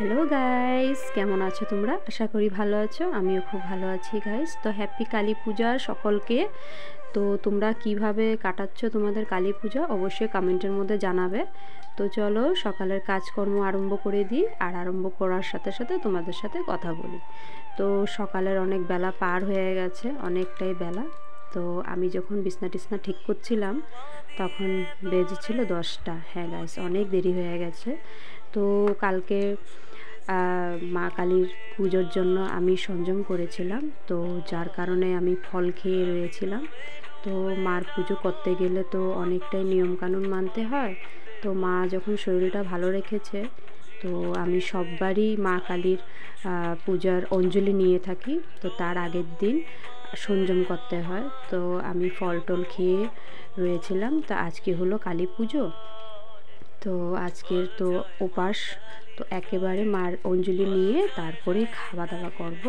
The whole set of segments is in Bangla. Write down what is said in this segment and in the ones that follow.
হ্যালো গাইস, কেমন আছো তোমরা? আশা করি ভালো আছো। আমিও খুব ভালো আছি গাইস। তো হ্যাপি কালী পূজা সকলকে। তো তোমরা কিভাবে কাটাচ্ছ তোমাদের কালী পূজা অবশ্যই কমেন্টের মধ্যে জানাবে। তো চলো সকালের কাজকর্ম আরম্ভ করে দিই, আর আরম্ভ করার সাথে সাথে তোমাদের সাথে কথা বলি। তো সকালের অনেক বেলা পার হয়ে গেছে, অনেকটাই বেলা। তো আমি যখন বিছনা টিছনা ঠিক করছিলাম তখন বেজেছিল 10টা। হ্যাঁ গাইস, অনেক দেরি হয়ে গেছে। তো কালকে মা কালীর পুজোর জন্য আমি সংযম করেছিলাম, তো যার কারণে আমি ফল খেয়ে রয়েছিলাম। তো মার পুজো করতে গেলে তো অনেকটাই নিয়মকানুন মানতে হয়। তো মা যখন শরীরটা ভালো রেখেছে, তো আমি সববারই মা কালীর পূজার অঞ্জলি নিয়ে থাকি। তো তার আগের দিন সংযম করতে হয়। তো আমি ফল টল খেয়ে রয়েছিলাম। তো আজকে হলো কালী পুজো, তো আজকের তো উপাস। তো একেবারে মার অঞ্জলি নিয়ে তারপরে খাওয়া দাওয়া করব।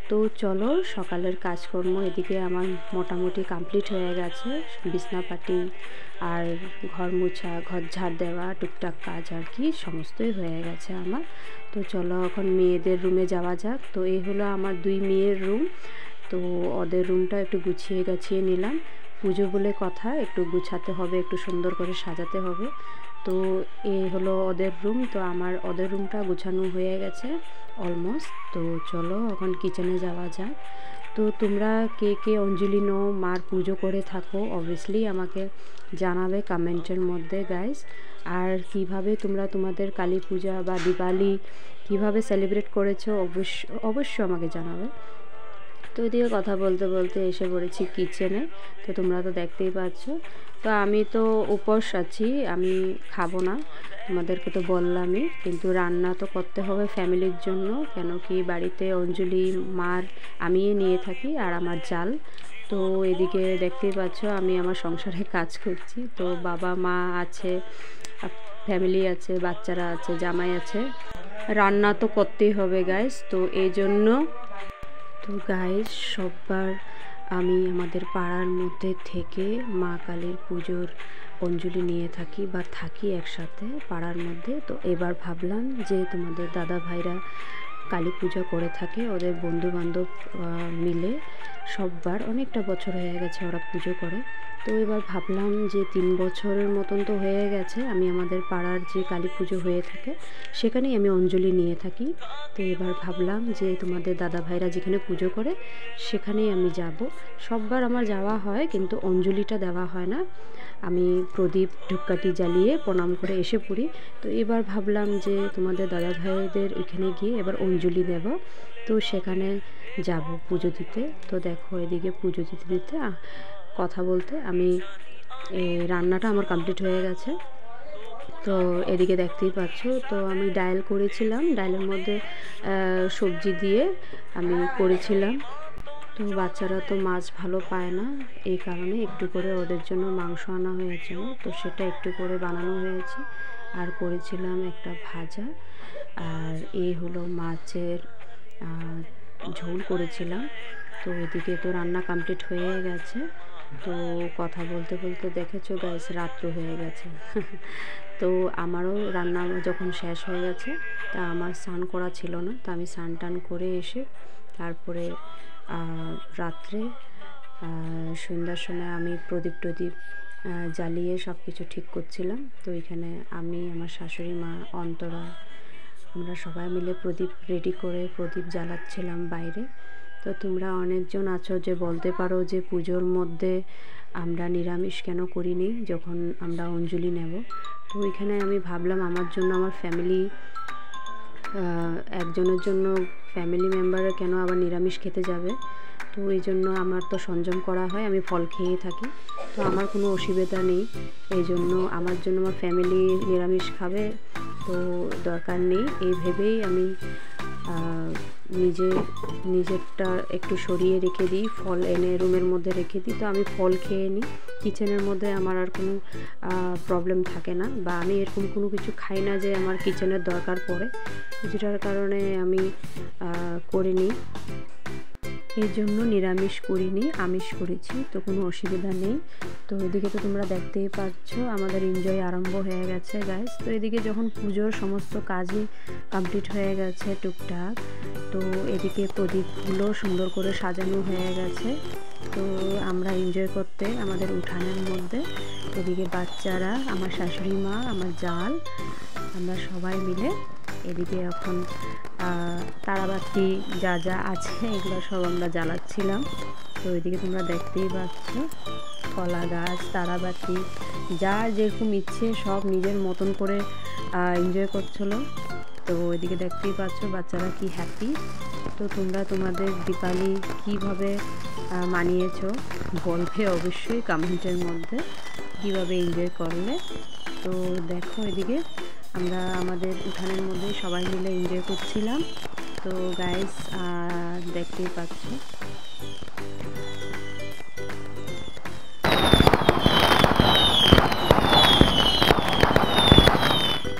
তো চলো সকালের কাজকর্ম এদিকে আমার মোটামুটি কমপ্লিট হয়ে গেছে। বিছনাপাটি আর ঘর মোছা, ঘর ঝাড় দেওয়া, টুকটাক কাজ আর কি সমস্তই হয়ে গেছে আমার। তো চলো এখন মেয়েদের রুমে যাওয়া যাক। তো এই হলো আমার 2 মেয়ের রুম। তো ওদের রুমটা একটু গুছিয়ে গাছিয়ে নিলাম। পুজো বলে কথা, একটু গুছাতে হবে, একটু সুন্দর করে সাজাতে হবে। তো এই হলো ওদের রুম। তো আমার ওদের রুমটা গুছানো হয়ে গেছে অলমোস্ট। তো চলো এখন কিচেনে যাওয়া যাক। তো তোমরা কে কে অঞ্জলি নো, মার পুজো করে থাকো অবভিয়াসলি আমাকে জানাবে কমেন্টের মধ্যে গাইস। আর কিভাবে তোমরা তোমাদের কালী পূজা বা দিওয়ালি কিভাবে সেলিব্রেট করেছো অবশ্যই আমাকে জানাবে। তো এদিকে কথা বলতে বলতে এসে পড়েছি কিচেনে। তো তোমরা তো দেখতেই পাচ্ছ। তো আমি তো উপোস আছি, আমি খাবো না, তোমাদেরকে তো বললামই। কিন্তু রান্না তো করতে হবে ফ্যামিলির জন্য, কেন কি বাড়িতে অঞ্জলি মার আমি নিয়ে থাকি আর আমার জাল। তো এদিকে দেখতেই পাচ্ছ আমি আমার সংসারে কাজ করছি। তো বাবা মা আছে, ফ্যামিলি আছে, বাচ্চারা আছে, জামাই আছে, রান্না তো করতেই হবে গাইস। তো এই জন্য তো গাইস সববার আমি আমাদের পাড়ার মধ্যে থেকে মা কালীর পুজোর অঞ্জলি নিয়ে থাকি বা থাকি একসাথে পাড়ার মধ্যে। তো এবার ভাবলাম যে তোমাদের দাদা ভাইরা কালী পূজা করে থাকে, ওদের বন্ধু বান্ধব মিলে সববার অনেকটা বছর হয়ে গেছে ওরা পুজো করে। তো এবার ভাবলাম যে 3 বছরের মতন তো হয়ে গেছে আমি আমাদের পাড়ার যে কালী পুজো হয়ে থাকে সেখানেই আমি অঞ্জলি নিয়ে থাকি। তো এবার ভাবলাম যে তোমাদের দাদা ভাইরা যেখানে পুজো করে সেখানেই আমি যাব। সববার আমার যাওয়া হয় কিন্তু অঞ্জলিটা দেওয়া হয় না, আমি প্রদীপ ধূপকাঠি জ্বালিয়ে প্রণাম করে এসে পড়ি। তো এবার ভাবলাম যে তোমাদের দাদা ভাইদের ওইখানে গিয়ে এবার অঞ্জলি দেব। তো সেখানে যাব পুজো দিতে। তো দেখো এদিকে পুজো দিতে দিতে কথা বলতে আমি রান্নাটা আমার কমপ্লিট হয়ে গেছে। তো এদিকে দেখতেই পাচ্ছ, তো আমি ডায়েল করেছিলাম, ডায়েলের মধ্যে সবজি দিয়ে আমি করেছিলাম। তো বাচ্চারা তো মাছ ভালো পায় না, এই কারণে একটু করে ওদের জন্য মাংস আনা হয়েছিল, তো সেটা একটু করে বানানো হয়েছে। আর করেছিলাম একটা ভাজা, আর এই হলো মাছের ঝোল করেছিলাম। তো এদিকে তো রান্না কমপ্লিট হয়ে গেছে। তো কথা বলতে বলতে দেখেছো গাইস রাত্র হয়ে গেছে। তো আমারও রান্না যখন শেষ হয়ে গেছে, তা আমার স্নান করা ছিল না, তো আমি স্নান টান করে এসে তারপরে রাত্রে সন্ধ্যার সময় আমি প্রদীপ টদীপ জ্বালিয়ে সব কিছু ঠিক করছিলাম। তো এখানে আমি, আমার শাশুড়ি মা, অন্তরা, আমরা সবাই মিলে প্রদীপ রেডি করে প্রদীপ জ্বালাচ্ছিলাম বাইরে। তো তোমরা অনেকজন আছো যে বলতে পারো যে পুজোর মধ্যে আমরা নিরামিষ কেন করিনি যখন আমরা অঞ্জলি নেব। তো এখানে আমি ভাবলাম আমার জন্য, আমার ফ্যামিলি একজনের জন্য ফ্যামিলি মেম্বারে কেন আবার নিরামিষ খেতে যাবে। তো এই জন্য আমার তো সংযম করা হয়, আমি ফল খেয়ে থাকি, তো আমার কোনো অসুবিধা নেই। এই জন্য আমার জন্য আমার ফ্যামিলি নিরামিষ খাবে, তো দরকার নেই এই ভেবেই আমি নিজেরটা একটু সরিয়ে রেখে দিই, ফল এনে রুমের মধ্যে রেখে দিই। তো আমি ফল খেয়ে নিই, কিচেনের মধ্যে আমার আর কোনো প্রবলেম থাকে না, বা আমি এরকম কোনো কিছু খাই না যে আমার কিচেনের দরকার পড়ে, যেটার কারণে আমি করে নিই। এই জন্য নিরামিষ করিনি, আমিষ করেছি, তো কোনো অসুবিধা নেই। তো এদিকে তো তোমরা দেখতেই পাচ্ছ আমাদের এনজয় আরম্ভ হয়ে গেছে গাইস। তো এদিকে যখন পুজোর সমস্ত কাজই কমপ্লিট হয়ে গেছে টুকটাক, তো এদিকে প্রদীপগুলো সুন্দর করে সাজানো হয়ে গেছে। তো আমরা এনজয় করতে আমাদের উঠানের মধ্যে, এদিকে বাচ্চারা, আমার শাশুড়ি মা, আমার জাল, আমরা সবাই মিলে এদিকে এখন তারাবাতি যা যা আছে এগুলো সব আমরা জ্বালাচ্ছিলাম। তো এদিকে তোমরা দেখতেই পাচ্ছ কলা গাছ, তারাবাতি, যা যেরকম ইচ্ছে সব নিজের মতন করে এনজয় করছিল। তো এদিকে দেখতেই পাচ্ছ বাচ্চারা কি হ্যাপি। তো তোমরা তোমাদের দীপাবলি কীভাবে মানিয়েছো বলবে অবশ্যই কমেন্টের মধ্যে, কীভাবে এনজয় করলে। তো দেখো এদিকে আমরা আমাদের উঠানের মধ্যে সবাই মিলে এনজয় করছিলাম। তো গাইস দেখতেই পাচ্ছ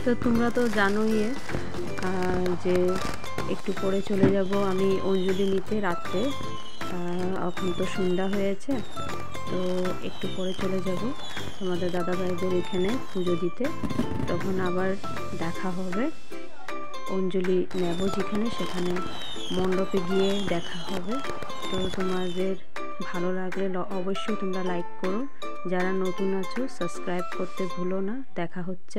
তো তোমরা তো জানোই যে একটু পরে চলে যাব আমি অঞ্জলি নিতে রাত্রে। এখন তো সন্ধ্যা হয়েছে, তো একটু পরে চলে যাব তোমাদের দাদাভাইদের এখানে পুজো দিতে। তখন আবার দেখা হবে, অঞ্জলি নেব যেখানে সেখানে মণ্ডপে গিয়ে দেখা হবে। তো তোমাদের ভালো লাগলে অবশ্যই তোমরা লাইক করো, যারা নতুন আছো সাবস্ক্রাইব করতে ভুলো না। দেখা হচ্ছে